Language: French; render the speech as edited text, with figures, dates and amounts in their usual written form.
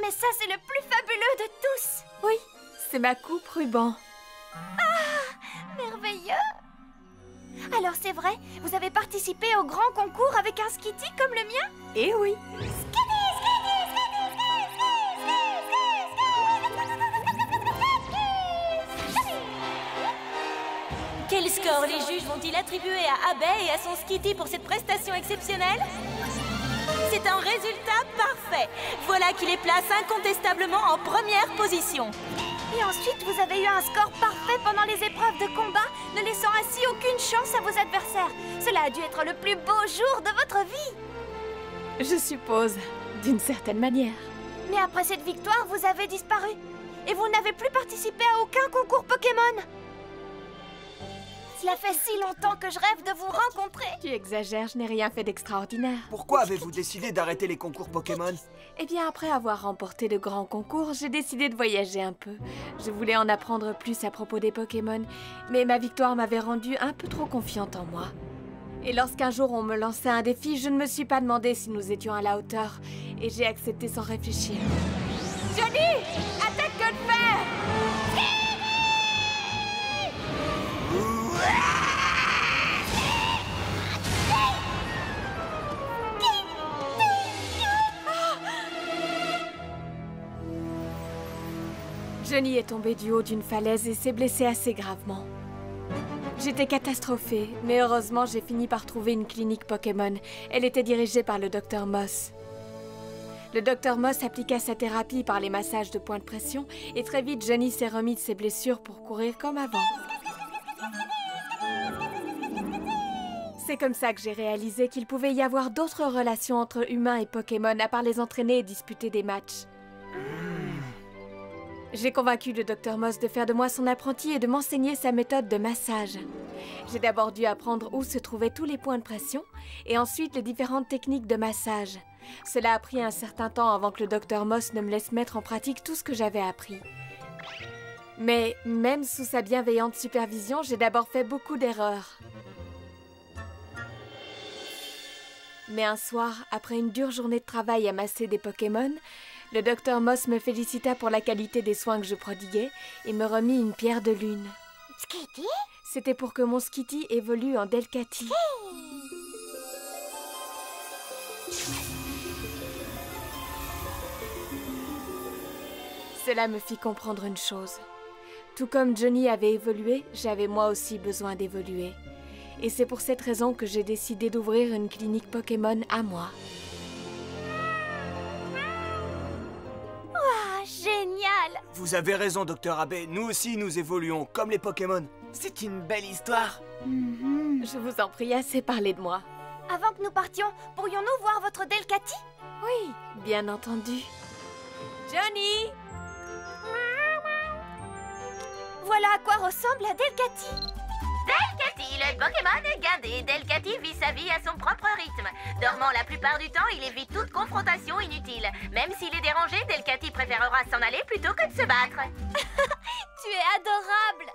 Mais ça, c'est le plus fabuleux de tous! Oui, c'est ma coupe ruban. Merveilleux! Alors c'est vrai, vous avez participé au grand concours avec un Skitty comme le mien? Eh oui! Quel score les juges vont-ils attribuer à Abbey et à son Skitty pour cette prestation exceptionnelle? C'est un résultat parfait. Voilà qui les place incontestablement en première position. Et ensuite, vous avez eu un score parfait pendant les épreuves de combat, ne laissant ainsi aucune chance à vos adversaires. Cela a dû être le plus beau jour de votre vie. Je suppose, d'une certaine manière. Mais après cette victoire, vous avez disparu. Et vous n'avez plus participé à aucun concours Pokémon. Cela fait si longtemps que je rêve de vous rencontrer. Tu exagères, je n'ai rien fait d'extraordinaire. Pourquoi avez-vous décidé d'arrêter les concours Pokémon? Eh bien, après avoir remporté de grands concours, j'ai décidé de voyager un peu. Je voulais en apprendre plus à propos des Pokémon, mais ma victoire m'avait rendue un peu trop confiante en moi. Et lorsqu'un jour on me lançait un défi, je ne me suis pas demandé si nous étions à la hauteur, et j'ai accepté sans réfléchir. Johnny! Attaque que de fer! Johnny est tombé du haut d'une falaise et s'est blessé assez gravement. J'étais catastrophée, mais heureusement j'ai fini par trouver une clinique Pokémon. Elle était dirigée par le Dr Moss. Le Dr Moss appliqua sa thérapie par les massages de points de pression et très vite Johnny s'est remis de ses blessures pour courir comme avant. C'est comme ça que j'ai réalisé qu'il pouvait y avoir d'autres relations entre humains et Pokémon à part les entraîner et disputer des matchs. J'ai convaincu le Dr Moss de faire de moi son apprenti et de m'enseigner sa méthode de massage. J'ai d'abord dû apprendre où se trouvaient tous les points de pression et ensuite les différentes techniques de massage. Cela a pris un certain temps avant que le Dr Moss ne me laisse mettre en pratique tout ce que j'avais appris. Mais même sous sa bienveillante supervision, j'ai d'abord fait beaucoup d'erreurs. Mais un soir, après une dure journée de travail à masser des Pokémon, le Dr Moss me félicita pour la qualité des soins que je prodiguais et me remit une pierre de lune. Skitty? C'était pour que mon Skitty évolue en Delcatty. Cela me fit comprendre une chose. Tout comme Johnny avait évolué, j'avais moi aussi besoin d'évoluer. Et c'est pour cette raison que j'ai décidé d'ouvrir une clinique Pokémon à moi. Génial! Vous avez raison, Dr Abbey. Nous aussi, nous évoluons, comme les Pokémon. C'est une belle histoire. Je vous en prie, assez parlé de moi. Avant que nous partions, pourrions-nous voir votre Delcatty? Oui, bien entendu. Johnny! Voilà à quoi ressemble la Delcatty. Delcatty, le Pokémon est guindé. Delcatty vit sa vie à son propre rythme. Dormant la plupart du temps, il évite toute confrontation inutile. Même s'il est dérangé, Delcatty préférera s'en aller plutôt que de se battre. Tu es adorable.